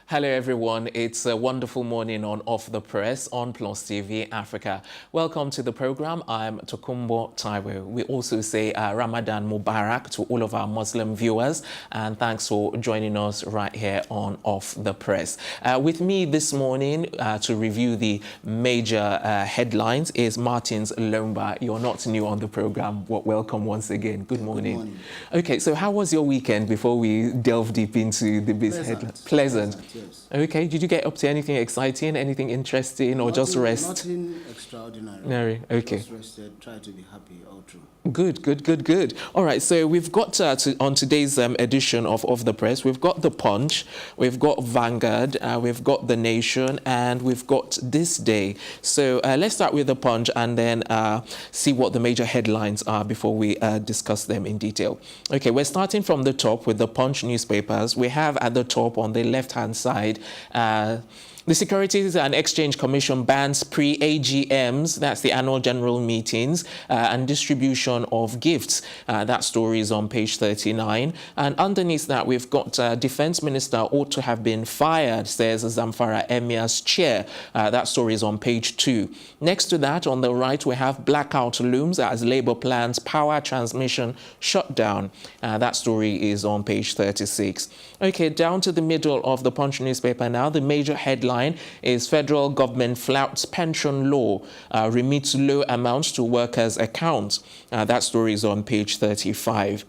Hello everyone, it's a wonderful morning on Off the Press on Plus TV Africa. Welcome to the program. I'm Tokunbo Taiwo. We also say Ramadan Mubarak to all of our Muslim viewers, and thanks for joining us right here on Off the Press. With me this morning to review the major headlines is Martins Lomba. You're not new on the program. Welcome once again. Good morning. Good morning. Okay, so how was your weekend before we delve deep into the big headlines? Pleasant. Yes. Okay, did you get up to anything exciting, anything interesting, or just rest? Nothing extraordinary. Okay. Just rested, try to be happy all through. Good. All right, so we've got on today's edition of The Press, we've got The Punch, we've got Vanguard, we've got The Nation, and we've got This Day. So let's start with The Punch and then see what the major headlines are before we discuss them in detail. Okay, we're starting from the top with The Punch newspapers. We have at the top on the left-hand side, the Securities and Exchange Commission bans pre-AGMs, that's the annual general meetings, and distribution of gifts. That story is on page 39. And underneath that, we've got Defense Minister ought to have been fired, says Zamfara Emir's chair. That story is on page 2. Next to that, on the right, we have blackout looms as Labour plans power transmission shutdown. That story is on page 36. Okay, down to the middle of the Punch newspaper now, the major headline is federal government flouts pension law, remits low amounts to workers' accounts. That story is on page 35.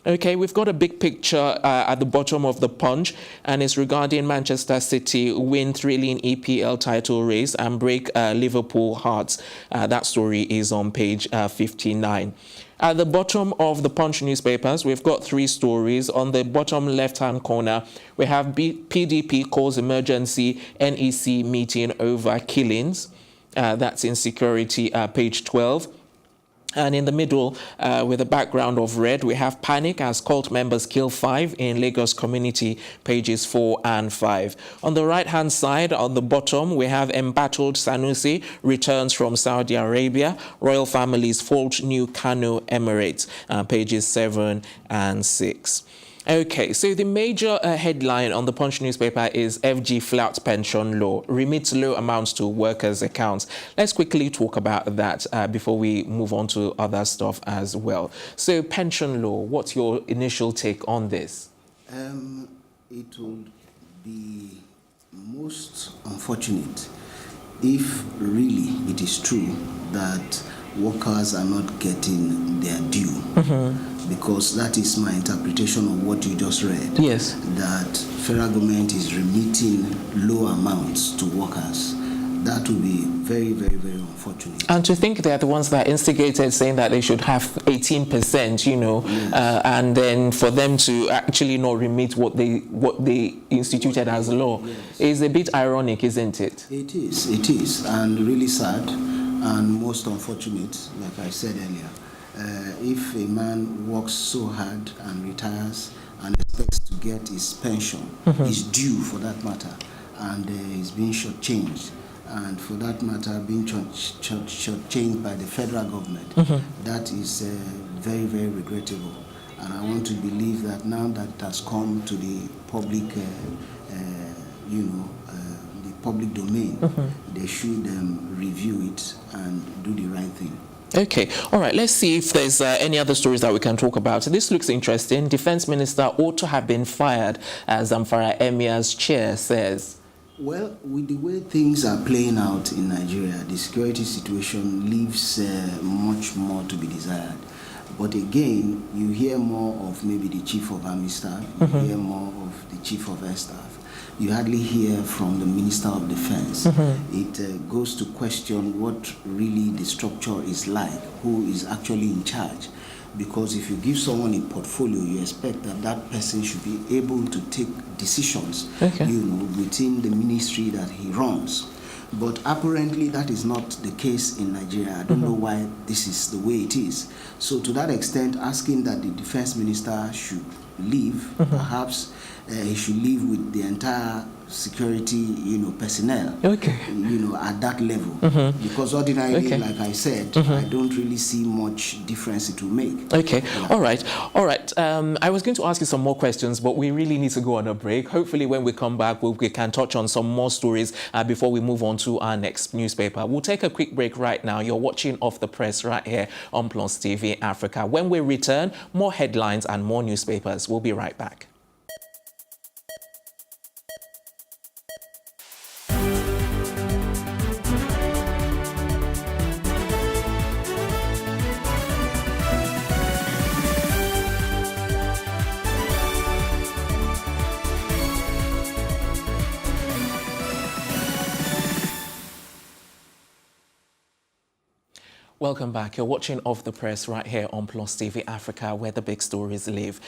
Okay, we've got a big picture at the bottom of the Punch, and it's regarding Manchester City win thrilling EPL title race and break Liverpool hearts. That story is on page 59. At the bottom of the Punch newspapers, we've got 3 stories. On the bottom left-hand corner, we have PDP calls emergency NEC meeting over killings. That's in security, page 12. And in the middle, with a background of red, we have panic as cult members kill 5 in Lagos community, pages 4 and 5. On the right-hand side, on the bottom, we have embattled Sanusi returns from Saudi Arabia. Royal families fault new Kano Emirates, pages 7 and 6. Okay, so the major headline on the Punch newspaper is FG flouts pension law, remits low amounts to workers' accounts. Let's quickly talk about that before we move on to other stuff as well. So pension law, what's your initial take on this? It would be most unfortunate if really it is true that workers are not getting their due. Because that is my interpretation of what you just read. Yes. That federal government is remitting low amounts to workers. That would be very, very, very unfortunate. And to think they're the ones that instigated saying that they should have 18%, you know, yes. And then for them to actually not remit what they instituted as law, yes, is a bit ironic, isn't it? It is, and really sad and most unfortunate, like I said earlier. If a man works so hard and retires and expects to get his pension, his due for that matter, and is being shortchanged, and for that matter being shortchanged by the federal government, that is very, very regrettable. And I want to believe that now that it has come to the public, the public domain, they should review it and do the right thing. Okay, all right, let's see if there's any other stories that we can talk about. This looks interesting. Defense Minister ought to have been fired, as Zamfara Emir's chair says. Well, with the way things are playing out in Nigeria, the security situation leaves much more to be desired. But again, you hear more of maybe the Chief of Army Staff, you hear more of the Chief of Air Staff. You hardly hear from the Minister of Defense. It goes to question what really the structure is like, who is actually in charge. Because if you give someone a portfolio, you expect that that person should be able to take decisions, within the ministry that he runs. But apparently that is not the case in Nigeria. I don't know why this is the way it is. So to that extent, asking that the defense minister should leave, perhaps he should leave with the entire security, personnel. Okay. At that level. Because ordinarily, like I said, I don't really see much difference it will make. Okay. Yeah. All right. I was going to ask you some more questions, but we really need to go on a break. Hopefully, when we come back, we can touch on some more stories before we move on to our next newspaper. We'll take a quick break right now. You're watching Off the Press right here on Plus TV Africa. When we return, more headlines and more newspapers. We'll be right back. Welcome back. You're watching Off the Press right here on Plus TV Africa, where the big stories live.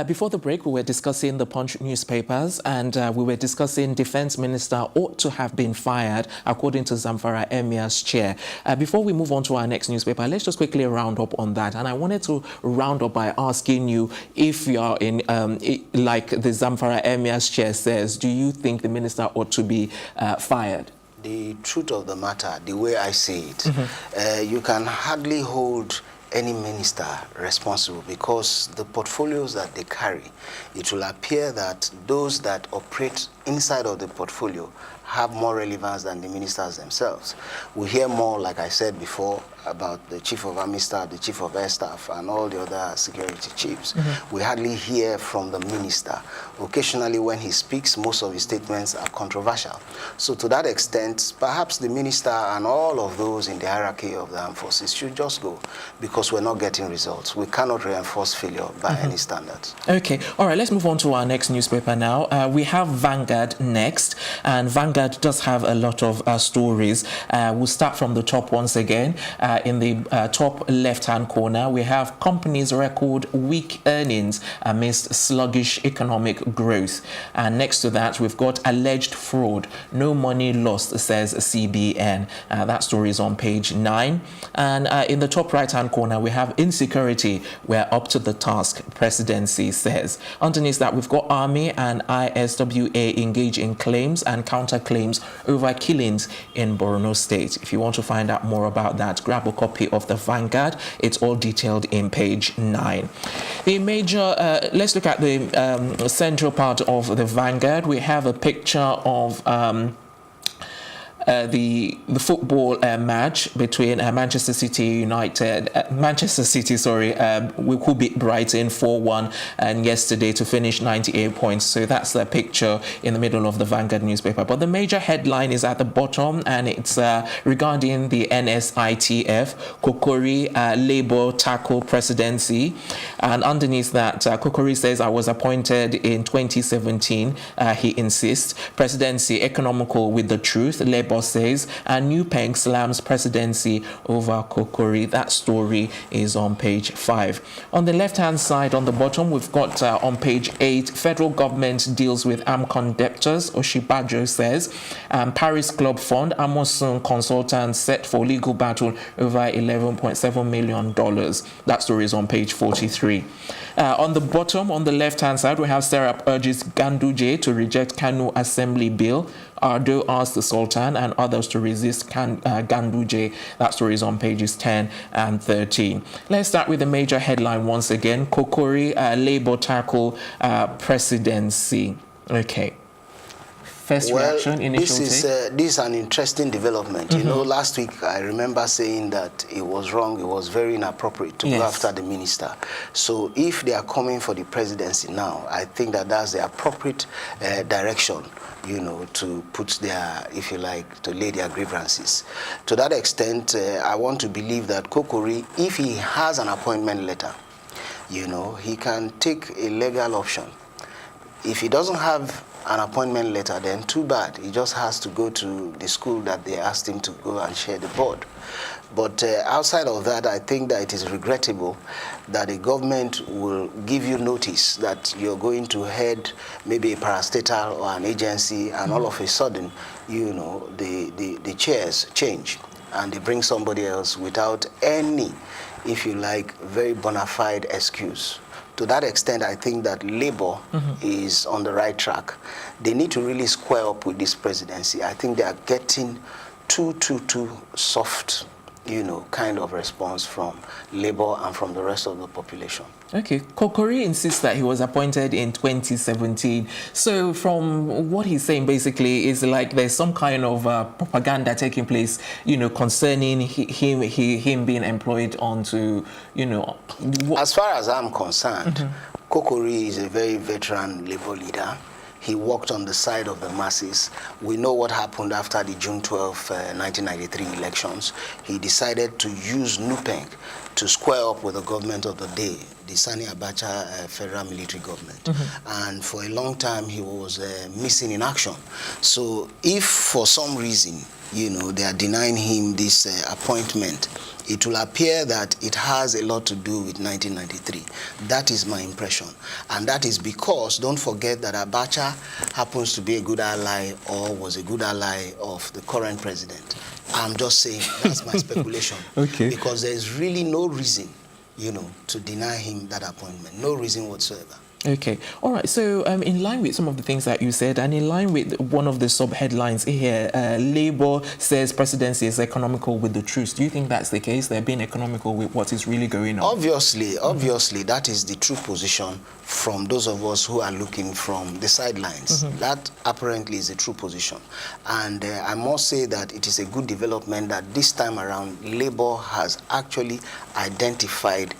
Before the break, we were discussing the Punch newspapers, and we were discussing Defense Minister ought to have been fired, according to Zamfara Emir's chair. Before we move on to our next newspaper, let's just quickly round up on that. And I wanted to round up by asking you if you're in, like the Zamfara Emir's chair says, do you think the minister ought to be fired? The truth of the matter, the way I see it, you can hardly hold any minister responsible, because the portfolios that they carry, it will appear that those that operate inside of the portfolio have more relevance than the ministers themselves. We hear more, like I said before, about the Chief of Army Staff, the Chief of Air Staff, and all the other security chiefs. We hardly hear from the minister. Occasionally, when he speaks, most of his statements are controversial. So to that extent, perhaps the minister and all of those in the hierarchy of the armed forces should just go, because we're not getting results. We cannot reinforce failure by any standards. Okay. All right, let's move on to our next newspaper now. We have Vanguard next, and Vanguard does have a lot of stories. We'll start from the top once again. In the top left-hand corner, we have companies record weak earnings amidst sluggish economic growth. And next to that, we've got alleged fraud. No money lost, says CBN. That story is on page 9. And in the top right-hand corner, we have insecurity. We're up to the task, presidency says. Underneath that, we've got Army and ISWA engage in claims and counterclaims over killings in Borno State. If you want to find out more about that, grab a copy of the Vanguard. It's all detailed in page 9. The major, let's look at the central part of the Vanguard. We have a picture of the football match between Manchester City, we could beat Brighton 4-1 and yesterday to finish 98 points. So that's the picture in the middle of the Vanguard newspaper. But the major headline is at the bottom, and it's regarding the NSITF, Kokori Labour tackle presidency. And underneath that, Kokori says, I was appointed in 2017. He insists. Presidency economical with the truth. Labour says, and New Peng slams presidency over Kokori. That story is on page 5. On the left-hand side, on the bottom, we've got on page 8, federal government deals with AMCON debtors. Osinbajo says, Paris Club Fund, Amazon consultants set for legal battle over $11.7 million. That story is on page 43. On the bottom, on the left-hand side, we have Serap urges Ganduje to reject Kanu Assembly Bill. Ardo asked the Sultan and others to resist Ganduje. That story is on pages 10 and 13. Let's start with the major headline once again. Kokori Labour tackle presidency. Okay. First reaction, initial this is an interesting development. You know, last week I remember saying that it was wrong, it was very inappropriate to go after the minister. So if they are coming for the presidency now, I think that that's the appropriate direction, you know, to put their, if you like, to lay their grievances. To that extent, I want to believe that Kokori, if he has an appointment letter, you know, he can take a legal option. If he doesn't have an appointment letter, then too bad. He just has to go to the school that they asked him to go and share the board. But outside of that, I think that it is regrettable that the government will give you notice that you're going to head maybe a parastatal or an agency, and all of a sudden, you know, the chairs change and they bring somebody else without any, if you like, very bona fide excuse to that extent, I think that Labour is on the right track. They need to really square up with this presidency. I think they are getting too soft, kind of response from Labour and from the rest of the population. Okay, Kokori insists that he was appointed in 2017. So from what he's saying basically is like there's some kind of propaganda taking place, concerning him being employed onto, As far as I'm concerned, Kokori is a very veteran Labour leader. He worked on the side of the masses. We know what happened after the June 12, 1993 elections. He decided to use N2BN to square up with the government of the day, the Sani Abacha federal military government. And for a long time, he was missing in action. So if for some reason, they are denying him this appointment, it will appear that it has a lot to do with 1993. That is my impression. And that is because, don't forget that Abacha happens to be a good ally or was a good ally of the current president. I'm just saying, that's my speculation. Okay. Because there's really no reason, to deny him that appointment. No reason whatsoever. Okay. All right. So in line with some of the things that you said and in line with one of the sub-headlines here, Labour says presidency is economical with the truth. Do you think that's the case? They're being economical with what is really going on? Obviously, that is the true position from those of us who are looking from the sidelines. That apparently is a true position. And I must say that it is a good development that this time around, Labour has actually identified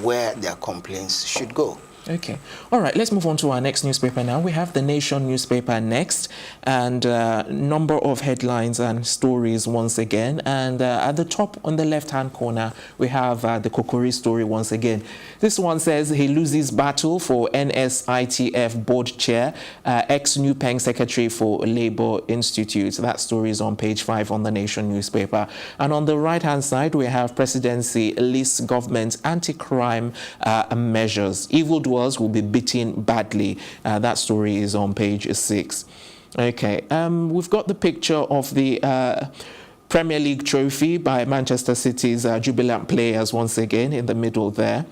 where their complaints should go. Okay. All right. Let's move on to our next newspaper now. We have the Nation newspaper next, and number of headlines and stories once again. And at the top on the left-hand corner, we have the Kokori story once again. This one says he loses battle for NSITF board chair, ex-N2BN secretary for Labour Institute. That story is on page 5 on the Nation newspaper. And on the right-hand side, we have presidency lists government anti-crime measures. Evildoers will be beaten badly. That story is on page 6. Okay, we've got the picture of the Premier League trophy by Manchester City's jubilant players once again in the middle there.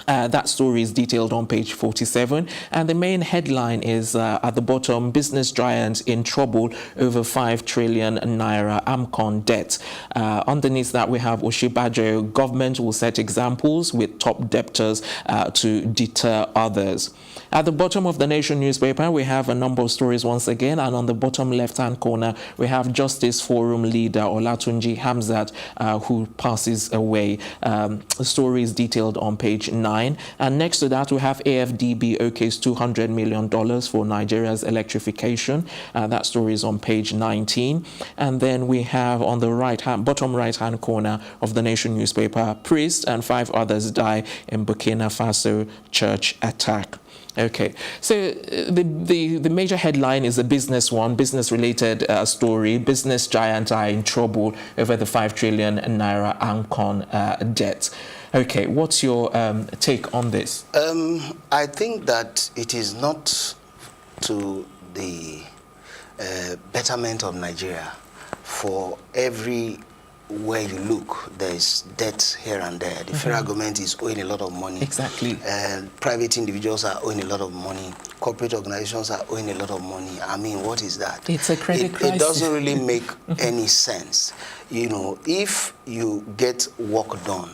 That story is detailed on page 47, and the main headline is at the bottom: business giants in trouble over 5 trillion naira AMCON debt. Underneath that, we have Osinbajo: government will set examples with top debtors to deter others. At the bottom of the Nation newspaper, we have a number of stories once again, and on the bottom left-hand corner, we have Justice Forum leader Olatunji Hamzat, who passes away. The story is detailed on page 9. And next to that, we have AFDB okays $200 million for Nigeria's electrification. That story is on page 19. And then we have on the bottom right-hand corner of the Nation newspaper, priest and 5 others die in Burkina Faso church attack. Okay, so the major headline is a business one, business-related story. Business giants are in trouble over the 5 trillion naira AMCON debt. Okay, what's your take on this? I think that it is not to the betterment of Nigeria. For every where you look, there is debt here and there. The federal government is owing a lot of money. Exactly. Private individuals are owing a lot of money. Corporate organizations are owing a lot of money. I mean, what is that? It's a credit crisis. It doesn't really make any sense. If you get work done,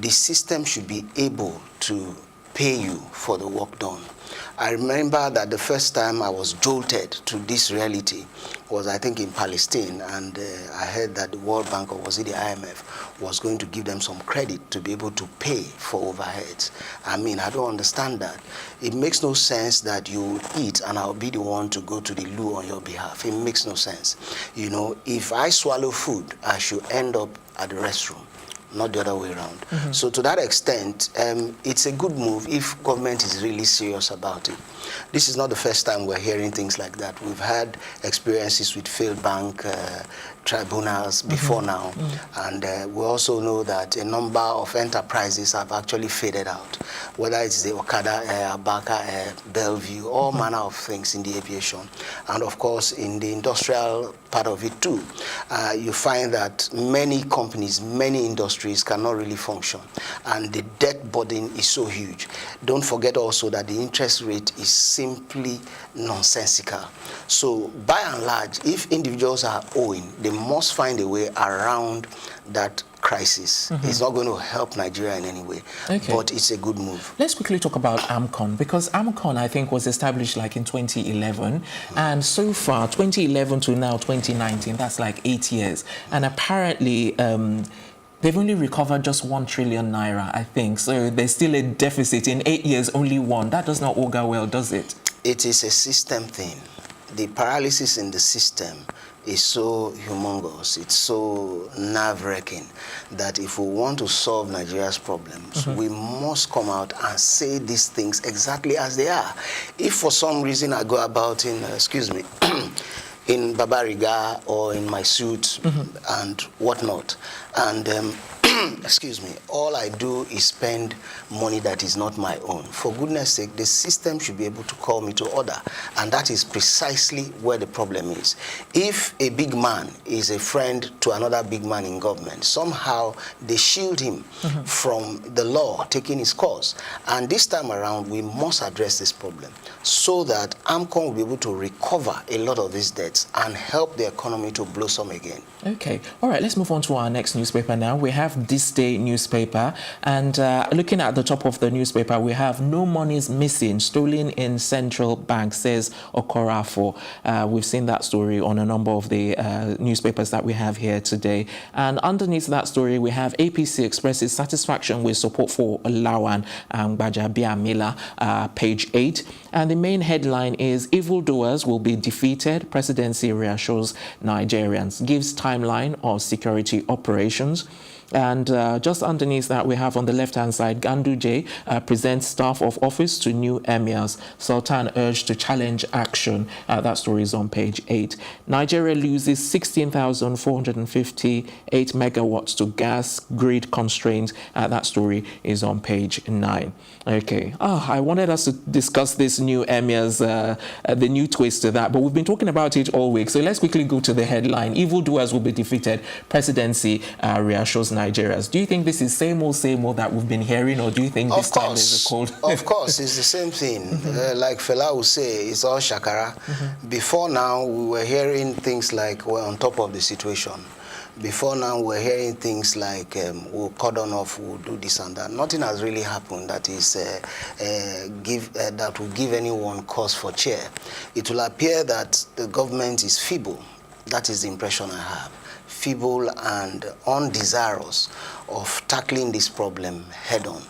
the system should be able to pay you for the work done. I remember that the first time I was jolted to this reality was, I think, in Palestine, and I heard that the World Bank, or was it the IMF, was going to give them some credit to be able to pay for overheads. I mean, I don't understand that. It makes no sense that you eat and I'll be the one to go to the loo on your behalf. It makes no sense. If I swallow food, I should end up at the restroom, not the other way around. So to that extent, it's a good move if government is really serious about it. This is not the first time we're hearing things like that. We've had experiences with failed bank tribunals before now, and we also know that a number of enterprises have actually faded out, whether it's the Okada, Abaka, Bellevue, all manner of things in the aviation, and of course in the industrial part of it too. You find that many companies, many industries cannot really function, and the debt burden is so huge. Don't forget also that the interest rate is simply nonsensical. So by and large, if individuals are owing, they must find a way around that crisis. It's not going to help Nigeria in any way, but it's a good move. Let's quickly talk about AMCON, because AMCON, I think, was established like in 2011, and so far, 2011 to now 2019, that's like 8 years, and apparently they've only recovered just 1 trillion naira, I think, so there's still a deficit. In 8 years, only one. That does not augur well, does it? It is a system thing. The paralysis in the system is so humongous, it's so nerve-wracking that if we want to solve Nigeria's problems, we must come out and say these things exactly as they are. If for some reason I go about in, in Babariga or in my suit and whatnot, and excuse me, all I do is spend money that is not my own. For goodness sake, the system should be able to call me to order. And that is precisely where the problem is. If a big man is a friend to another big man in government, somehow they shield him from the law taking his course. And this time around, we must address this problem so that AMCON will be able to recover a lot of these debts and help the economy to blossom again. Okay. All right, let's move on to our next newspaper now. We have This Day newspaper, and looking at the top of the newspaper, we have "No monies missing, stolen in central bank," says Okorafo. We've seen that story on a number of the newspapers that we have here today. And underneath that story, we have APC expresses satisfaction with support for Lawan and Gbajabiamila, page 8. And the main headline is "Evildoers will be defeated. Presidency reassures Nigerians. Gives timeline of security operations." And just underneath that, we have on the left-hand side, Ganduje presents staff of office to new emirs. Sultan urged to challenge action. That story is on page 8. Nigeria loses 16,458 megawatts to gas grid constraints. That story is on page 9. Okay. I wanted us to discuss this new emirs, the new twist to that, but we've been talking about it all week. So let's quickly go to the headline. Evildoers will be defeated. Presidency reassures Nigerians. Do you think this is same old that we've been hearing, or do you think this time is a cold? Of course, it's the same thing. Like Fela would say, it's all shakara. Before now, we were hearing things like we're on top of the situation. Before now, we're hearing things like we'll cordon off, we'll do this and that. Nothing has really happened that is that will give anyone cause for cheer. It will appear that the government is feeble. That is the impression I have. Feeble and undesirous of tackling this problem head-on.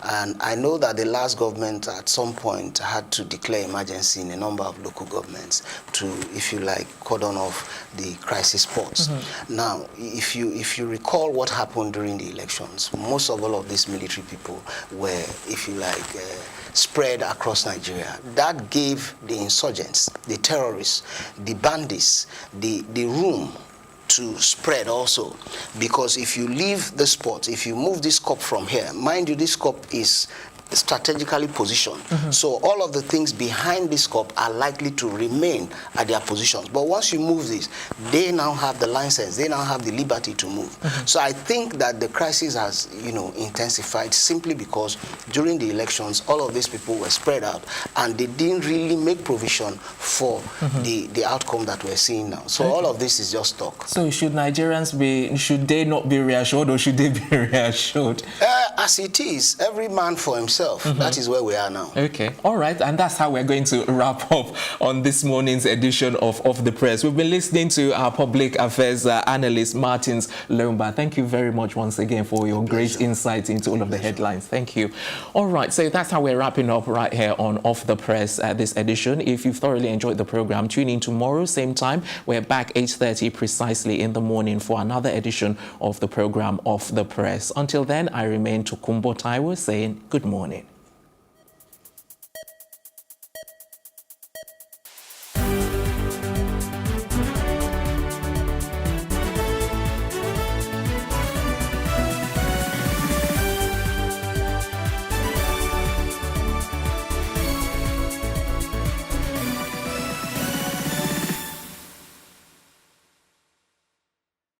And I know that the last government at some point had to declare emergency in a number of local governments to, if you like, cordon off the crisis spots. Now, if you recall what happened during the elections, most of all of these military people were, if you like, spread across Nigeria. That gave the insurgents, the terrorists, the bandits, the room to spread also, because if you leave the spot, if you move this cup from here, mind you, this cup is strategically positioned. So all of the things behind this cup are likely to remain at their positions. But once you move this, they now have the license, they now have the liberty to move. So I think that the crisis has, intensified simply because during the elections, all of these people were spread out and they didn't really make provision for the outcome that we're seeing now. So all of this is just talk. So should Nigerians should they not be reassured, or should they be reassured? As it is, every man for himself. That is where we are now. Okay, all right, and that's how we're going to wrap up on this morning's edition of Off the Press. We've been listening to our public affairs analyst, Martins Lomba. Thank you very much once again for your great insight into all of the headlines. Thank you. All right, so that's how we're wrapping up right here on Off the Press this edition. If you've thoroughly enjoyed the program, tune in tomorrow, same time. We're back 8:30 precisely in the morning for another edition of the program Off the Press. Until then, I remain Tokunbo Taiwo saying good morning.